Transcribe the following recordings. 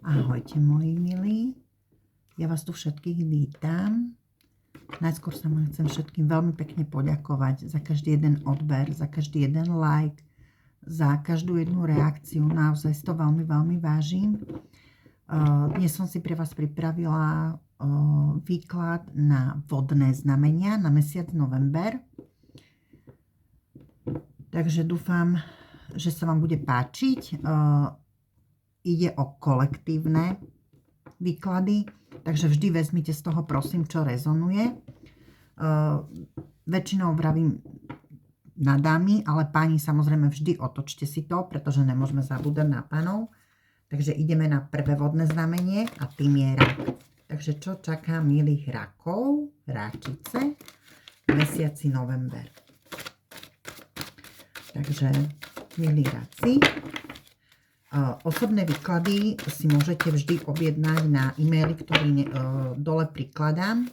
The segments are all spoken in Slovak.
Ahojte moji milí, ja vás tu všetkých vítam. Najskôr sa vám chcem všetkým veľmi pekne poďakovať za každý jeden odber, za každý jeden like, za každú jednu reakciu. Naozaj si to veľmi, veľmi vážim. Dnes som si pre vás pripravila výklad na vodné znamenia na mesiac november. Takže dúfam, že sa vám bude páčiť. Ide o kolektívne výklady, takže vždy vezmite z toho, prosím, čo rezonuje. Väčšinou vravím na dámy, ale páni samozrejme vždy otočte si to, pretože nemôžeme zabúdať na pánov. Takže ideme na prvé vodné znamenie a tým je rak. Takže čo čaká milých rakov, ráčice, v mesiaci november. Takže milí raci, osobné výklady si môžete vždy objednať na e-maily, ktorý dole prikladám.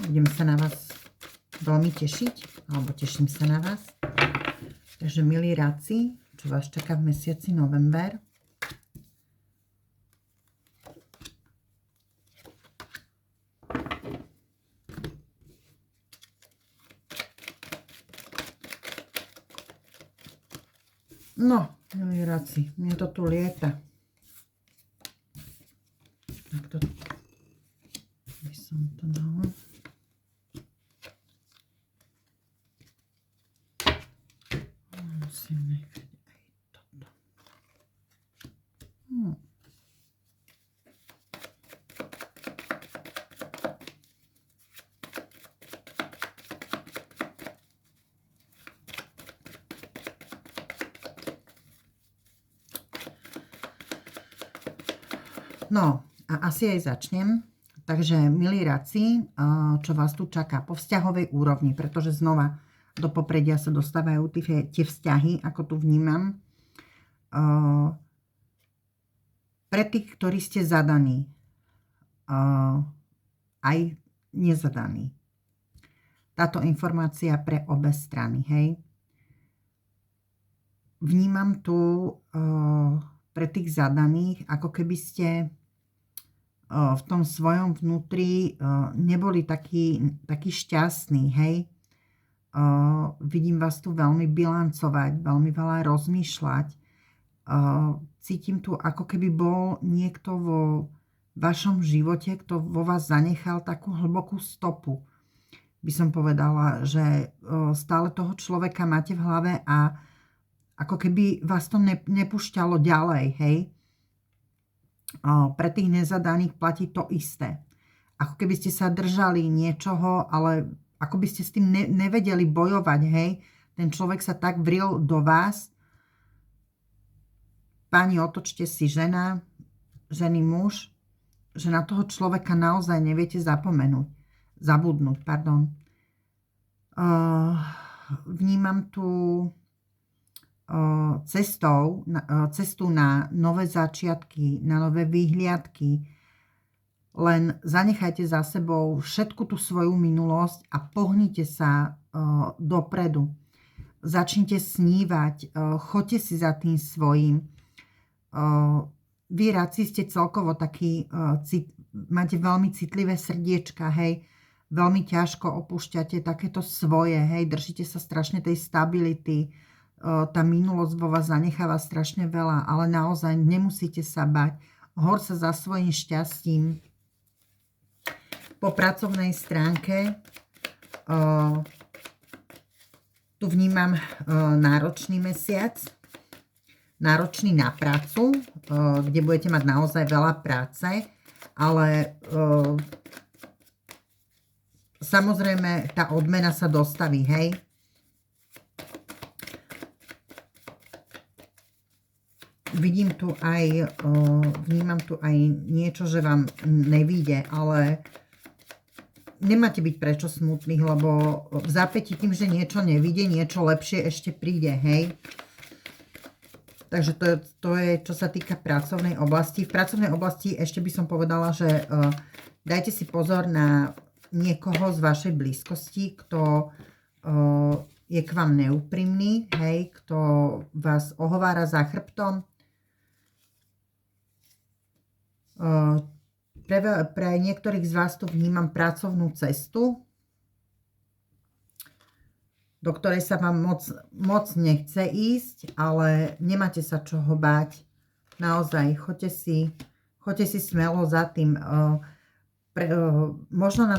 Budem sa na vás veľmi tešiť, alebo teším sa na vás. Takže milí ráci, čo vás čaká v mesiaci november. No, milí raci, mne to tu lieta. Tak to by som to dala. Musím nechať aj toto. No, a asi aj začnem. Takže, milí raci, čo vás tu čaká po vzťahovej úrovni, pretože znova do popredia sa dostávajú tie vzťahy, ako tu vnímam. Pre tých, ktorí ste zadaní, aj nezadaní. Táto informácia pre obe strany, hej. Vnímam tu pre tých zadaných, ako keby ste v tom svojom vnútri neboli taký šťastní, hej. Vidím vás tu veľmi bilancovať, veľmi veľa rozmýšľať. Cítim tu, ako keby bol niekto vo vašom živote, kto vo vás zanechal takú hlbokú stopu. By som povedala, že stále toho človeka máte v hlave a ako keby vás to nepúšťalo ďalej, hej. Pre tých nezadaných platí to isté. Ako keby ste sa držali niečoho, ale ako by ste s tým nevedeli bojovať, hej. Ten človek sa tak vril do vás. Páni, otočte si žena, ženy, muž, že na toho človeka naozaj neviete zabudnúť, pardon. Vnímam tu cestu na nové začiatky, na nové výhliadky. Len zanechajte za sebou všetku tú svoju minulosť a pohnite sa dopredu. Začnite snívať, choďte si za tým svojím. Vy raci ste celkovo taký, máte veľmi citlivé srdiečka, hej. Veľmi ťažko opúšťate takéto svoje, hej. Držíte sa strašne tej stability. Tá minulosť vo vás zanecháva strašne veľa, ale naozaj nemusíte sa bať. Hor sa za svojím šťastím. Po pracovnej stránke tu vnímam náročný mesiac, náročný na prácu, kde budete mať naozaj veľa práce, ale samozrejme tá odmena sa dostaví, hej. Vidím tu aj, vnímam tu aj niečo, že vám nevíde, ale nemáte byť prečo smutných, lebo v zápätí tým, že niečo nevíde, niečo lepšie ešte príde, hej. Takže to je, čo sa týka pracovnej oblasti. V pracovnej oblasti ešte by som povedala, že dajte si pozor na niekoho z vašej blízkosti, kto je k vám neúprimný, hej, kto vás ohovára za chrbtom. Pre niektorých z vás tu vnímam pracovnú cestu, do ktorej sa vám moc nechce ísť, ale nemáte sa čoho báť. Naozaj, choďte si smelo za tým. Možno na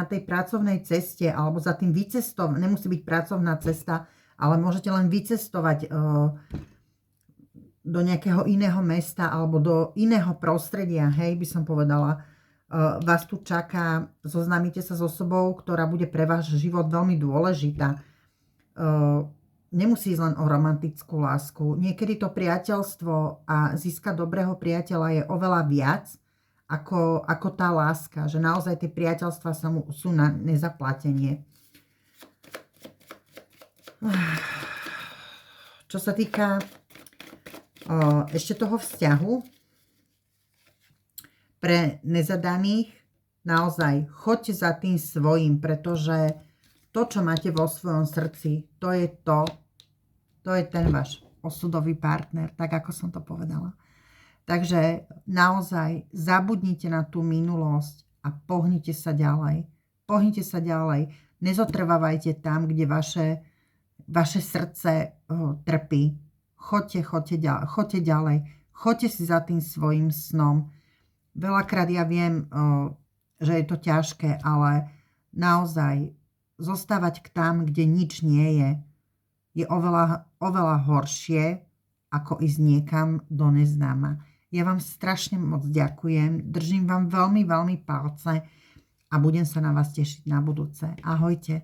tej pracovnej ceste alebo za tým vycestovať, nemusí byť pracovná cesta, ale môžete len vycestovať do nejakého iného mesta alebo do iného prostredia, hej, by som povedala. Vás tu čaká, zoznámite sa s osobou, ktorá bude pre váš život veľmi dôležitá. Nemusí ísť len o romantickú lásku. Niekedy to priateľstvo a získať dobrého priateľa je oveľa viac ako tá láska. Že naozaj tie priateľstvá sú na nezaplatenie. Čo sa týka ešte toho vzťahu, pre nezadaných naozaj choďte za tým svojím, pretože to, čo máte vo svojom srdci, to je ten váš osudový partner, tak ako som to povedala. Takže naozaj zabudnite na tú minulosť a pohnite sa ďalej. Pohnite sa ďalej. Nezotrvávajte tam, kde vaše srdce trpí. Choďte ďalej. Choďte si za tým svojim snom. Veľakrát ja viem, že je to ťažké, ale naozaj zostávať tam, kde nič nie je oveľa horšie, ako ísť niekam do neznáma. Ja vám strašne moc ďakujem, držím vám veľmi, veľmi palce a budem sa na vás tešiť na budúce. Ahojte.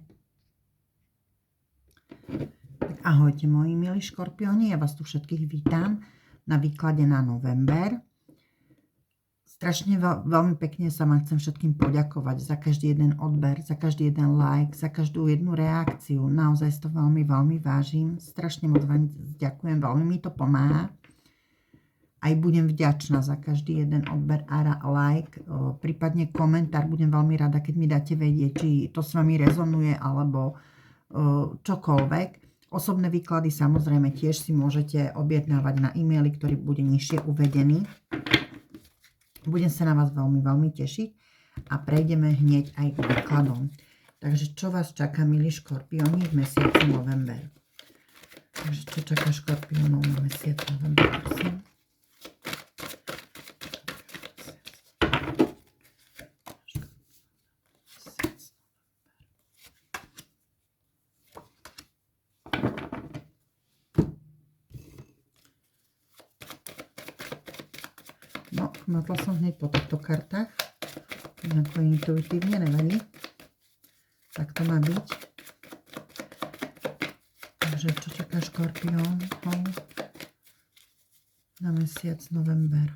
Ahojte, moji milí škorpióni, ja vás tu všetkých vítam na výklade na november. Strašne veľmi pekne sa vám chcem všetkým poďakovať za každý jeden odber, za každý jeden like, za každú jednu reakciu. Naozaj to veľmi, veľmi vážim. Strašne moc vám ďakujem, veľmi mi to pomáha. Aj budem vďačná za každý jeden odber a like, prípadne komentár. Budem veľmi rada, keď mi dáte vedieť, či to s vami rezonuje, alebo čokoľvek. Osobné výklady samozrejme tiež si môžete objednávať na e-maily, ktorý bude nižšie uvedený. Budem sa na vás veľmi, veľmi tešiť a prejdeme hneď aj k výkladom. Takže čo vás čaká, milí škorpióni, v mesiaci november? Takže čo čaká škorpiónov na mesiac november, prosím? No, matla som hneď po týchto kartách. Nejako intuitívne, nevadí. Tak to má byť. Takže čo čaká škorpión na mesiac november?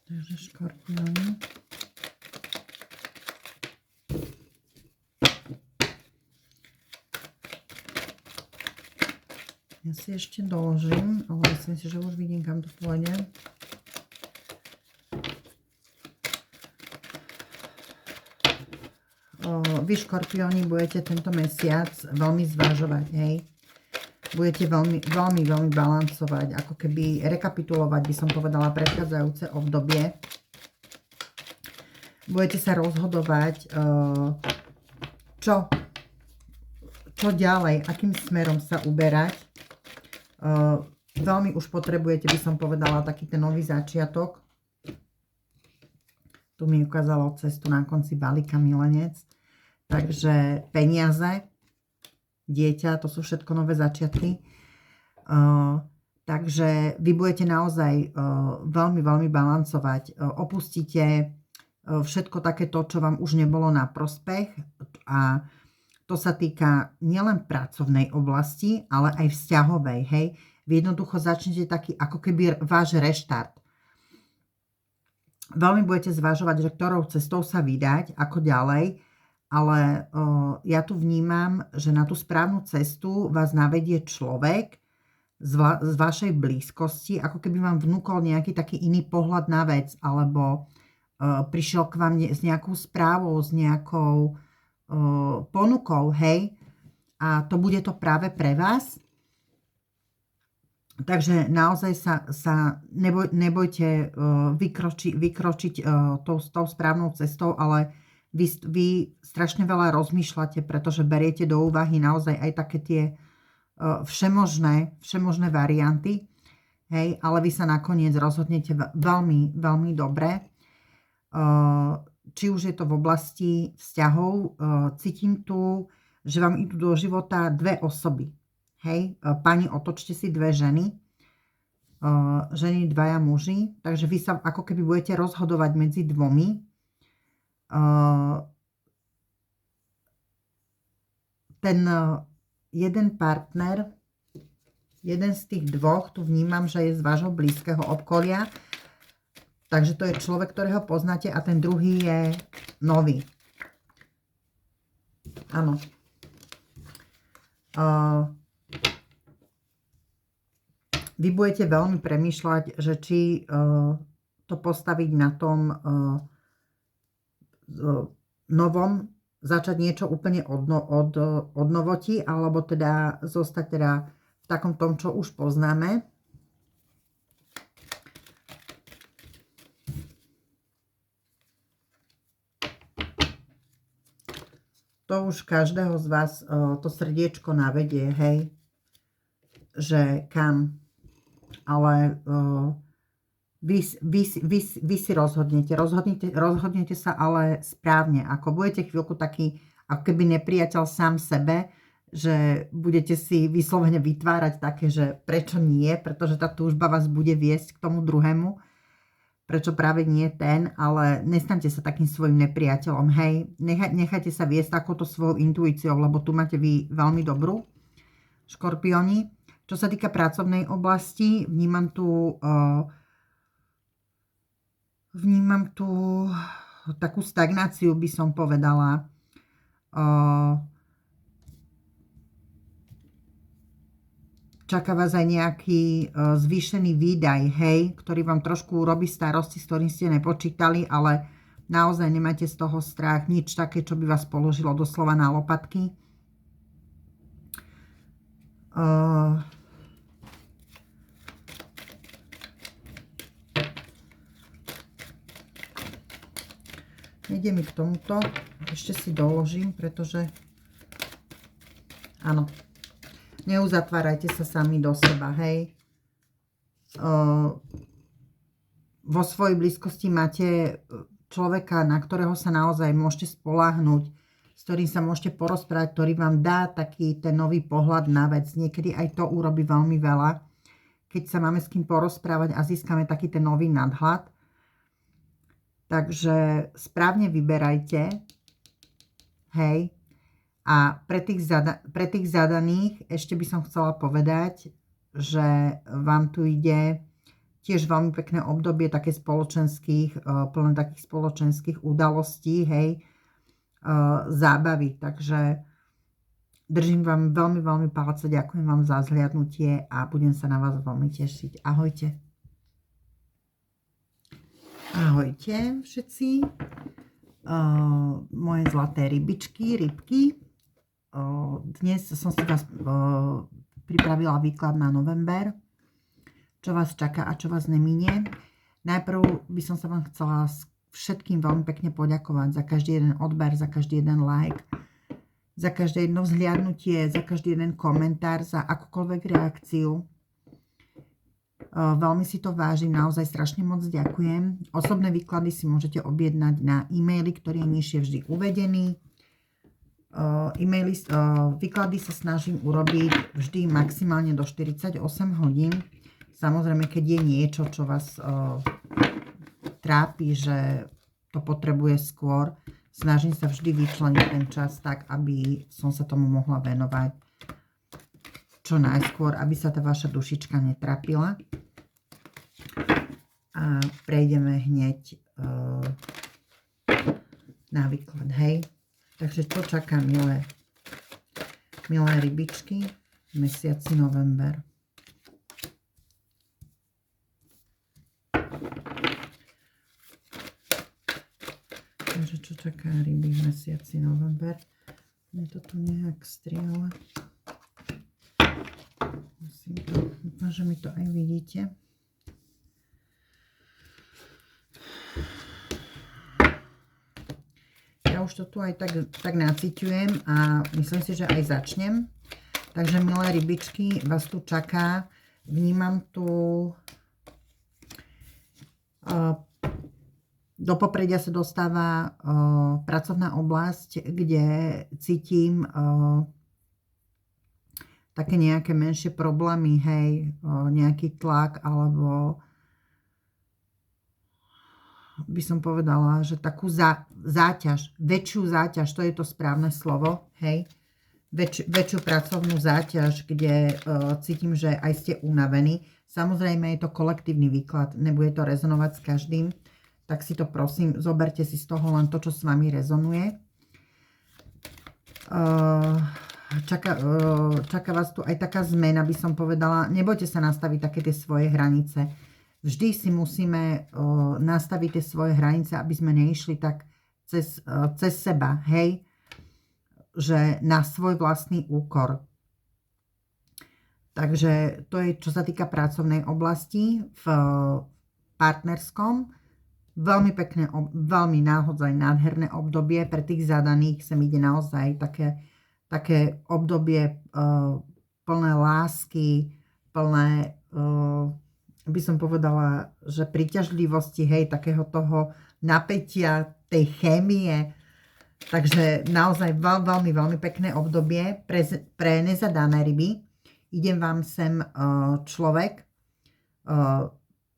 Takže škorpión. Ja si ešte doložím, ale myslím si, že už vidím, kam to pôjde. Vy, škorpióni, budete tento mesiac veľmi zvažovať, hej. Budete veľmi, veľmi, veľmi balancovať, ako keby rekapitulovať, by som povedala, predchádzajúce obdobie. Budete sa rozhodovať, čo ďalej, akým smerom sa uberať. Veľmi už potrebujete, by som povedala, taký ten nový začiatok. Tu mi ukázalo cestu na konci balíka milenec. Takže peniaze, dieťa, to sú všetko nové začiatky. Takže vy budete naozaj veľmi, veľmi balancovať. Opustíte všetko takéto, čo vám už nebolo na prospech. A to sa týka nielen pracovnej oblasti, ale aj vzťahovej, hej. Vy jednoducho začnete taký ako keby váš reštart. Veľmi budete zvažovať, že ktorou cestou sa vydať, ako ďalej, ale ja tu vnímam, že na tú správnu cestu vás navedie človek, z vašej blízkosti, ako keby vám vnúkol nejaký taký iný pohľad na vec, alebo prišiel k vám s nejakou správou, s nejakou ponukou, hej, a to bude to práve pre vás. Takže naozaj sa nebojte vykročiť tou správnou cestou, ale vy strašne veľa rozmýšľate, pretože beriete do úvahy naozaj aj také tie všemožné varianty, hej, ale vy sa nakoniec rozhodnete veľmi, veľmi dobre. Či už je to v oblasti vzťahov, cítim tu, že vám idú do života dve osoby. Hej, pani, otočte si dve ženy, ženy, dvaja muži, takže vy sa ako keby budete rozhodovať medzi dvomi. Ten jeden partner, jeden z tých dvoch, tu vnímam, že je z vášho blízkeho okolia, takže to je človek, ktorého poznáte, a ten druhý je nový. Áno. Vy budete veľmi premýšľať, že či to postaviť na tom novom, začať niečo úplne od novoti, alebo teda zostať teda v takom tom, čo už poznáme. To už každého z vás to srdiečko navedie, hej, že kam. Ale vy si rozhodnete sa ale správne. Ako budete chvíľku taký, ako keby nepriateľ sám sebe, že budete si vyslovene vytvárať také, že prečo nie, pretože tá túžba vás bude viesť k tomu druhému. Prečo práve nie ten, ale nestaňte sa takým svojim nepriateľom, hej. Nechajte sa viesť takouto svojou intuíciou, lebo tu máte vy veľmi dobrú, škorpióni. Čo sa týka pracovnej oblasti, vnímam tu takú stagnáciu, by som povedala. Čaká vás aj nejaký zvýšený výdaj, hej, ktorý vám trošku robí starosti, s ktorým ste nepočítali, ale naozaj nemáte z toho strach, nič také, čo by vás položilo doslova na lopatky. Nejde mi k tomuto. Ešte si doložím, pretože áno, neuzatvárajte sa sami do seba, hej. Vo svojej blízkosti máte človeka, na ktorého sa naozaj môžete spoľahnúť, s ktorým sa môžete porozprávať, ktorý vám dá taký ten nový pohľad na vec. Niekedy aj to urobí veľmi veľa, keď sa máme s kým porozprávať a získame taký ten nový nadhľad. Takže správne vyberajte, hej. A pre tých zadaných ešte by som chcela povedať, že vám tu ide tiež veľmi pekné obdobie také plné takých spoločenských udalostí, hej, zábavy. Takže držím vám veľmi, veľmi palce, ďakujem vám za zhliadnutie a budem sa na vás veľmi tešiť. Ahojte. Ahojte všetci, moje zlaté rybičky, rybky. Dnes som si vás pripravila výklad na november, čo vás čaká a čo vás neminie. Najprv by som sa vám chcela všetkým veľmi pekne poďakovať za každý jeden odber, za každý jeden like, za každé jedno vzhliadnutie, za každý jeden komentár, za akúkoľvek reakciu. Veľmi si to vážim, naozaj strašne moc ďakujem. Osobné výklady si môžete objednať na e-maily, ktorý je nižšie vždy uvedený. Výklady sa snažím urobiť vždy maximálne do 48 hodín. Samozrejme, keď je niečo, čo vás trápi, že to potrebuje skôr, snažím sa vždy vyčleniť ten čas tak, aby som sa tomu mohla venovať čo najskôr, aby sa tá vaša dušička netrapila. A prejdeme hneď na výklad, hej. Takže čo čaká, milé rybičky v mesiaci november? Takže čo čaká ryby v mesiaci november? Je to tu nejak striele. Dúfam, že mi to aj vidíte. Ja už to tu aj tak naciťujem a myslím si, že aj začnem. Takže, milé rybičky, vás tu čaká. Vnímam tu do popredia sa dostáva pracovná oblasť, kde cítim také nejaké menšie problémy, hej, nejaký tlak, alebo by som povedala, že takú záťaž, väčšiu záťaž, to je to správne slovo, hej, väčšiu pracovnú záťaž, kde cítim, že aj ste unavení. Samozrejme je to kolektívny výklad, nebude to rezonovať s každým, tak si to prosím, zoberte si z toho len to, čo s vami rezonuje. Čaká vás tu aj taká zmena, by som povedala. Nebojte sa nastaviť také tie svoje hranice. Vždy si musíme nastaviť tie svoje hranice, aby sme neišli tak cez seba, hej? Že na svoj vlastný úkor. Takže to je, čo sa týka pracovnej oblasti. V partnerskom veľmi pekné, veľmi naozaj nádherné obdobie. Pre tých zadaných sem ide naozaj také obdobie plné lásky, plné, by som povedala, že príťažlivosti, hej, takého toho napätia, tej chémie. Takže naozaj veľmi, veľmi pekné obdobie pre nezadané ryby. Idem vám sem človek,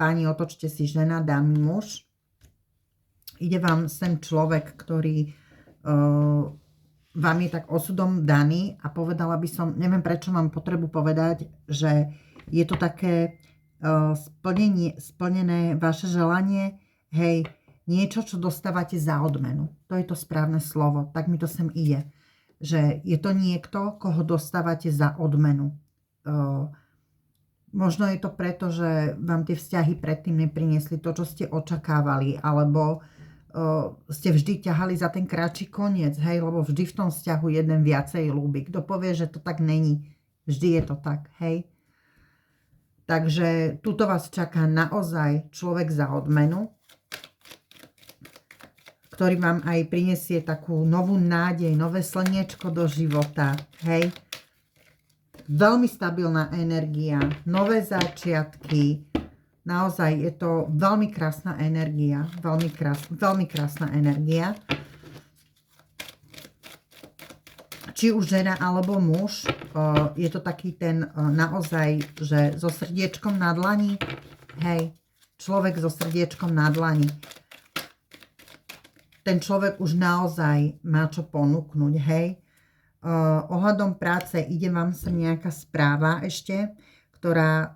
páni, otočte si žena, dámy, muž. Ide vám sem človek, ktorý vám je tak osudom daný a povedala by som, neviem prečo mám potrebu povedať, že je to také splnené vaše želanie, hej, niečo, čo dostávate za odmenu. To je to správne slovo. Tak mi to sem ide. Že je to niekto, koho dostávate za odmenu. Možno je to preto, že vám tie vzťahy predtým nepriniesli to, čo ste očakávali, alebo ste vždy ťahali za ten kratší koniec, hej, lebo vždy v tom vzťahu jeden viacej ľúbi. Kto povie, že to tak není, vždy je to tak, hej. Takže tuto vás čaká naozaj človek za odmenu, ktorý vám aj prinesie takú novú nádej, nové slniečko do života, hej. Veľmi stabilná energia, nové začiatky, naozaj je to veľmi krásna energia, veľmi krásna energia. Či už žena alebo muž, je to taký ten naozaj, že so srdiečkom na dlani, hej, človek so srdiečkom na dlani. Ten človek už naozaj má čo ponúknuť, hej. Ohľadom práce ide vám sem nejaká správa ešte, ktorá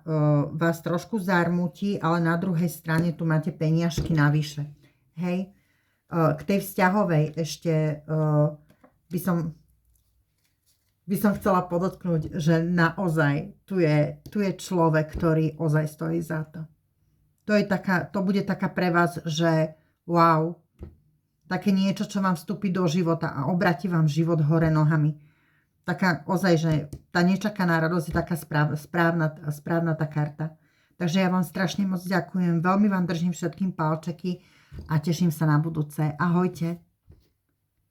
vás trošku zarmúti, ale na druhej strane tu máte peniažky navyše, hej. K tej vzťahovej ešte by som chcela podotknúť, že naozaj tu je človek, ktorý ozaj stojí za to. To bude taká pre vás, že wow, také niečo, čo vám vstúpi do života a obratí vám život hore nohami. Taká ozaj, že tá nečakaná radosť je taká správna tá karta. Takže ja vám strašne moc ďakujem, veľmi vám držím všetkým palčeky a teším sa na budúce. Ahojte.